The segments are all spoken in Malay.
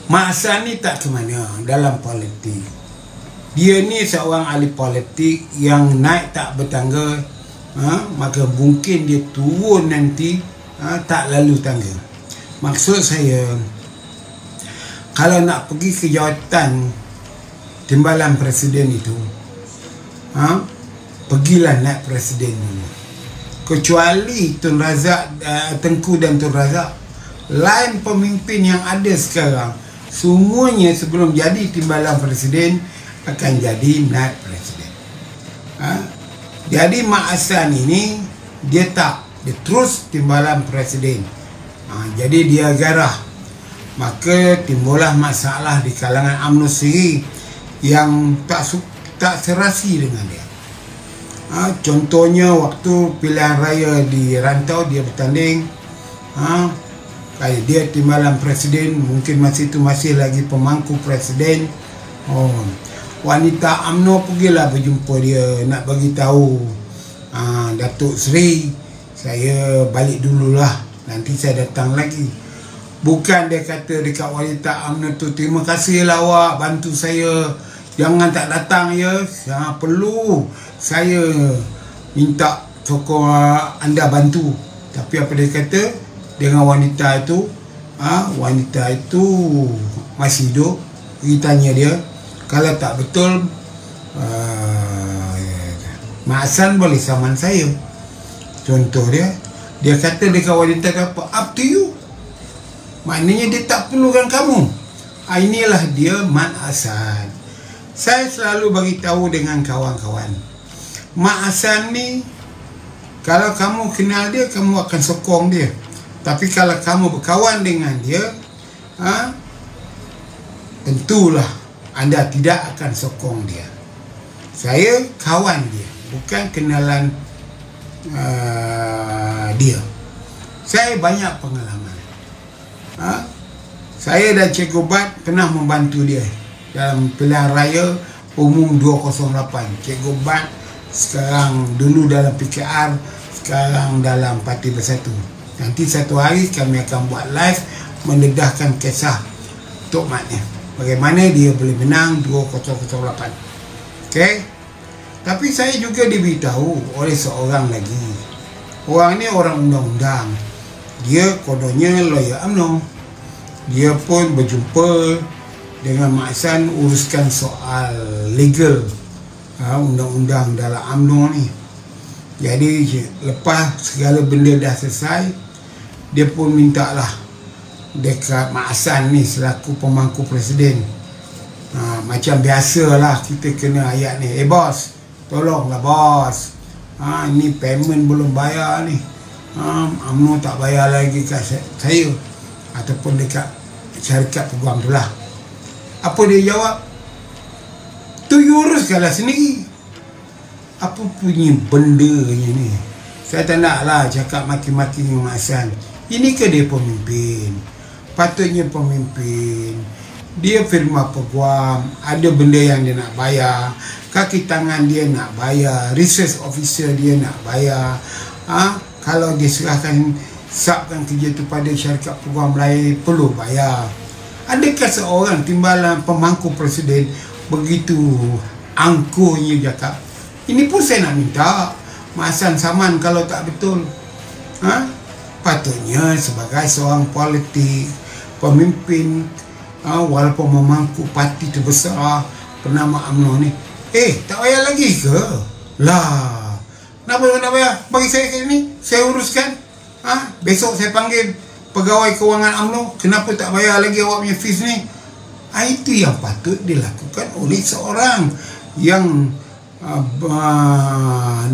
Mak Hassan ni tak ke mana dalam politik. Dia ni seorang ahli politik yang naik tak bertangga, maka mungkin dia turun nanti tak lalu tangga. Maksud saya, kalau nak pergi ke jawatan timbalan presiden itu, pergilah naik presiden dulu. Kecuali Tun Razak, Tengku dan Tun Razak, lain pemimpin yang ada sekarang, semuanya sebelum jadi timbalan presiden akan jadi naib presiden. Jadi Mak Hassan ini dia terus timbalan presiden. Jadi dia garah, maka timbullah masalah di kalangan UMNO sendiri yang tak serasi dengan dia. Contohnya waktu pilihan raya di Rantau dia bertanding, dia timbalan presiden, mungkin masih itu masih lagi pemangku presiden. Wanita UMNO pergilah berjumpa dia, nak bagi tahu, Datuk Seri, saya balik dululah, nanti saya datang lagi. Bukan dia kata dekat wanita UMNO tu, terima kasihlah awak bantu saya, jangan tak datang ya, perlu saya minta sokong anda bantu. Tapi apa dia kata dengan wanita itu, wanita itu masih hidup. Pergi tanya dia, kalau tak betul Mak Hassan boleh saman saya. Contoh dia kata dekat wanita tu apa, up to you, maknanya dia tak perlukan kamu. Inilah dia Mak Hassan. Saya selalu bagi tahu dengan kawan-kawan, Mak Hassan ni, kalau kamu kenal dia, kamu akan sokong dia. Tapi kalau kamu berkawan dengan dia, tentulah anda tidak akan sokong dia. Saya kawan dia, bukan kenalan dia. Saya banyak pengalaman. Saya dan Cikgu Bat pernah membantu dia dalam pilihan raya umum 208. Cikgu Bat sekarang dulu dalam PKR, sekarang dalam Parti Bersatu. Nanti satu hari kami akan buat live mendedahkan kisah Tok Matnya, bagaimana dia boleh menang 2008. Okey. Tapi saya juga diberitahu oleh seorang lagi. Orang ni orang undang-undang. Dia kononnya lawyer UMNO. Dia pun berjumpa dengan Mak Hassan uruskan soal legal undang-undang dalam UMNO ni. Jadi lepas segala benda dah selesai, dia pun minta lah dekat Mak Hassan ni selaku pemangku presiden, macam biasalah kita kena ayat ni, bos, tolonglah bos, ni payment belum bayar ni, UMNO tak bayar lagi kat saya ataupun dekat syarikat peguam tu lah. Apa dia jawab? Tu you uruskanlah sendiri. Apa punya bendanya ni? Saya tak nak lah cakap maki-maki Mak Hassan. Ini ke dia pemimpin? Patutnya pemimpin. Dia firma peguam, ada benda yang dia nak bayar, kaki tangan dia nak bayar, research officer dia nak bayar. Kalau dia serahkan sabkan kerja tu pada syarikat peguam lain, perlu bayar. Adakah seorang timbalan pemangku presiden begitu angkuhnya cakap? Ini pun saya nak minta Mak Hassan saman kalau tak betul. Patutnya sebagai seorang politik, pemimpin, walaupun memangku parti terbesar bernama UMNO ni, tak payah lagi ke? Lah, kenapa nak payah? Bagi saya kali ni, saya uruskan. Besok saya panggil pegawai kewangan UMNO, kenapa tak bayar lagi awak punya fees ni? Itu yang patut dilakukan oleh seorang yang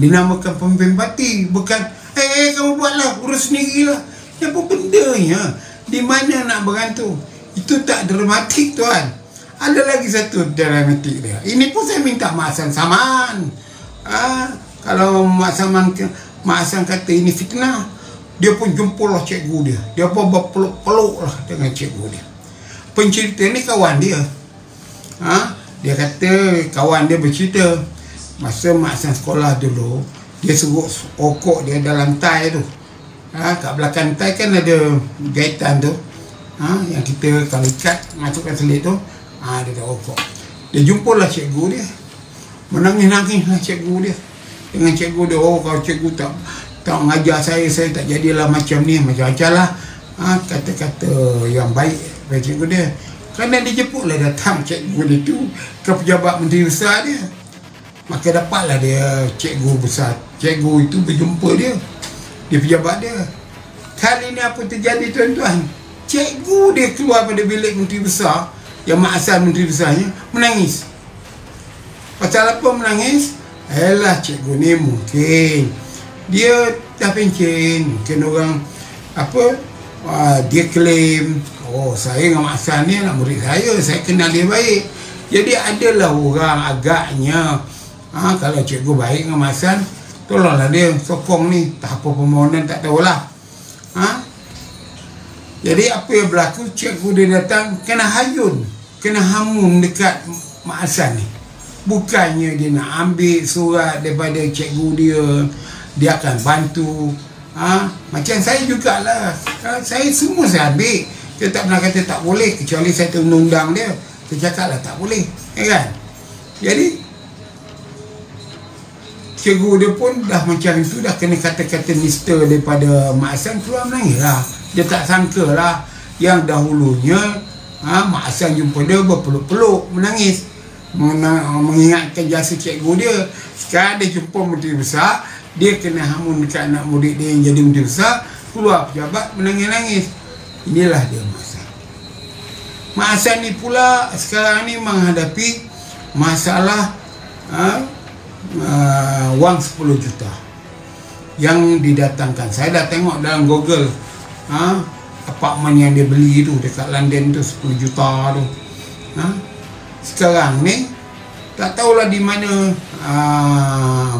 dinamakan pemimpin parti. Bukan kamu buatlah, urus sendirilah. Apa bendanya? Di mana nak bergantung? Itu tak dramatik tuan. Ada lagi satu dramatik dia. Ini pun saya minta Mak Hassan saman. Kalau Mak Hassan kata ini fitnah, dia pun jumpa lah cikgu dia. Dia pun berpeluk-peluk lah dengan cikgu dia. Pencerita ni kawan dia. Dia kata kawan dia bercerita, masa Mak Hassan sekolah dulu, dia suruh okok dia dalam tai tu. Kat belakang tai kan ada gaitan tu. yang kita kalau ikat masukkan selit tu, dia tak rokok. Dia jumpalah cikgu dia, menangis-nangis lah cikgu dia dengan cikgu dia. Kalau cikgu tak mengajar saya tak jadilah macam ni, macam-macam lah kata-kata yang baik bagi cikgu dia. Kerana dia jemputlah datang cikgu dia tu ke pejabat menteri besar dia, maka dapatlah dia cikgu besar, cikgu itu berjumpa dia di pejabat dia. Kali ni apa terjadi tuan-tuan? Cikgu dia keluar pada bilik menteri besar, yang mak asal menteri besarnya, menangis. Pasal apa menangis? Alah, cikgu ni mungkin dia dah pencen, mungkin orang dia claim, saya dengan mak asal ni anak murid saya kenal dia baik. Jadi adalah orang agaknya kalau cikgu baik dengan mak asal, tolonglah dia sokong ni, tak apa permohonan tak tahulah. Jadi apa yang berlaku, cikgu dia datang kena hayun, kena hamun dekat mak asal ni. Bukannya dia nak ambil surat daripada cikgu dia akan bantu. Macam saya jugalah, saya semua saya ambil. Dia tak pernah kata tak boleh, kecuali saya tu undang dia, saya cakap lah tak boleh, kan? Jadi cikgu dia pun dah macam itu, dah kena kata-kata nista daripada mak asal, keluar menangis lah. Dia tak sangka lah yang dahulunya mak asal jumpa dia berpeluk-peluk, menangis, mengingatkan jasa cikgu dia. Sekarang dia jumpa menteri besar, dia kena hamun dekat anak murid dia yang jadi menteri besar, keluar pejabat menangis-nangis. Inilah dia mak asal. Mak asal ni pula sekarang ni menghadapi masalah wang 10 juta yang didatangkan. Saya dah tengok dalam Google apartmen yang dia beli tu dekat London tu 10 juta tu. Sekarang ni tak tahulah di mana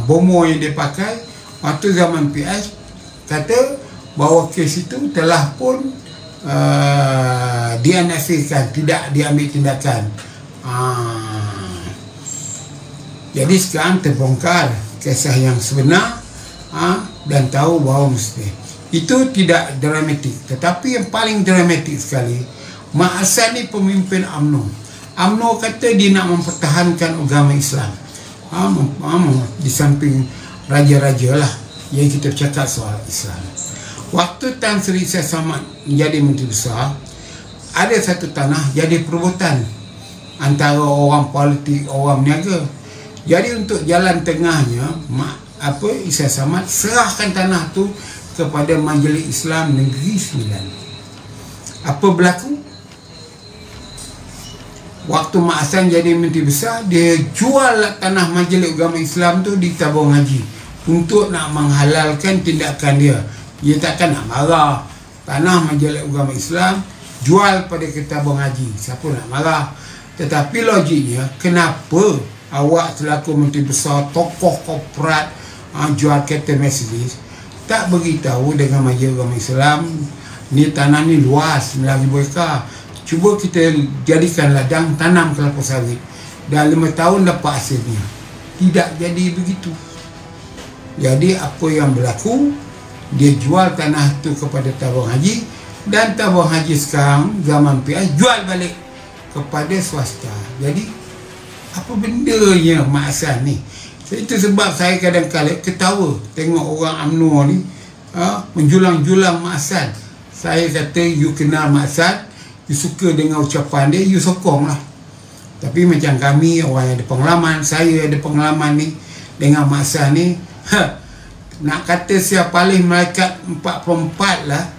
bomo yang dia pakai. Waktu zaman PS kata bahawa kes itu telah pun dianafikan, tidak diambil tindakan. Jadi sekarang terbongkar kisah yang sebenar, dan tahu bahawa mesti itu tidak dramatik. Tetapi yang paling dramatik sekali, mak asal ni pemimpin UMNO. UMNO kata dia nak mempertahankan agama Islam, di samping raja-raja lah yang kita cakap soal Islam. Waktu Tan Sri Syed Samad menjadi menteri besar, ada satu tanah jadi perebutan antara orang politik, orang berniaga. Jadi untuk jalan tengahnya, Syed Samad serahkan tanah tu kepada Majlis Islam Negeri Sembilan. Apa berlaku? Waktu Mak Hassan jadi menteri besar, dia jual tanah Majlis Agama Islam tu di tabung haji untuk nak menghalalkan tindakan dia. Dia takkan nak marah. Tanah Majlis Agama Islam jual pada ke tabung haji, siapa nak marah? Tetapi logiknya, kenapa awak selaku menteri besar, tokoh korporat, jual kereta Mercedes, tak beritahu dengan Majlis Agama Islam, ni tanah ni luas 9,000 ekar, cuba kita jadikan ladang, tanam kelapa sawit, dah 5 tahun dapat hasilnya. Tidak jadi begitu. Jadi apa yang berlaku, dia jual tanah tu kepada tabung haji, dan tabung haji sekarang zaman PI jual balik kepada swasta. Jadi apa bendanya Mak Hassan ni? Itu sebab saya kadang-kadang ketawa tengok orang UMNO ni menjulang-julang Mak Hassan. Saya kata, you kenal Mak Hassan, you suka dengan ucapan dia, you sokong lah. Tapi macam kami, orang yang ada pengalaman, saya ada pengalaman ni dengan Mak Hassan ni, nak kata siapa paling malaikat 44 lah,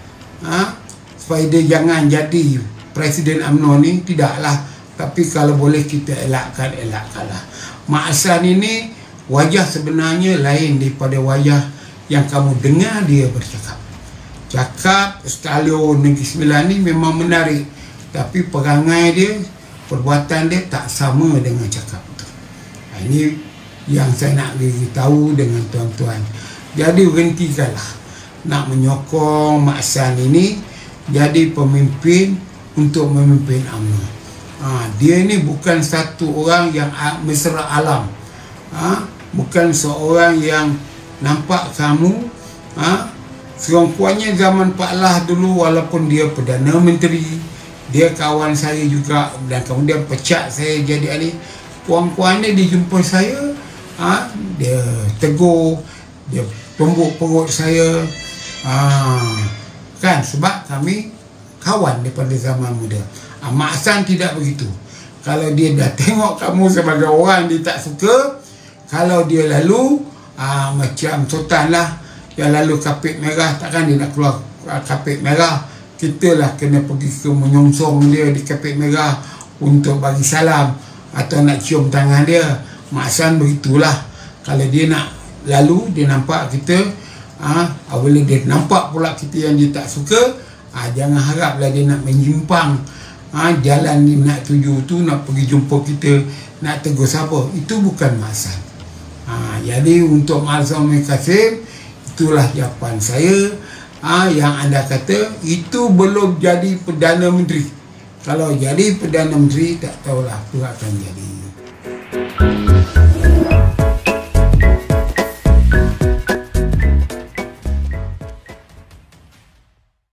supaya dia jangan jadi Presiden UMNO ni, tidaklah. Tapi kalau boleh kita elakkanlah. Mak Hassan ini wajah sebenarnya lain daripada wajah yang kamu dengar dia bercakap. Cakap Stalio Negeri Sembilan ni memang menarik, tapi perangai dia, perbuatan dia tak sama dengan cakap tu. Ini yang saya nak beritahu dengan tuan-tuan. Jadi berhentikanlah nak menyokong Mak Hassan ini jadi pemimpin untuk memimpin UMNO. Dia ni bukan satu orang yang mesra alam, bukan seorang yang nampak kamu Serongkuannya zaman Pak Lah dulu, walaupun dia Perdana Menteri, dia kawan saya juga, dan kemudian pecat saya jadi ahli. Puan-puan dia jumpa saya, dia tegur, dia tumbuk perut saya, kan, sebab kami kawan daripada zaman muda. Mak Hassan tidak begitu. Kalau dia dah tengok kamu sebagai orang dia tak suka, kalau dia lalu macam Sultan lah, yang lalu kapit merah, takkan dia nak keluar kapit merah. Kita lah kena pergi ke menyongsong dia di kapit merah untuk bagi salam atau nak cium tangan dia. Mak Hassan begitulah. Kalau dia nak lalu, dia nampak kita, bila dia nampak pula kita yang dia tak suka, jangan haraplah dia nak menyimpang jalan ni nak tuju tu, nak pergi jumpa kita, nak tegur siapa. Itu bukan Mak Hassan. Jadi untuk Marzam Kasim, itulah jawapan saya. Yang anda kata itu belum jadi Perdana Menteri. Kalau jadi Perdana Menteri, tak tahulah apa akan jadi.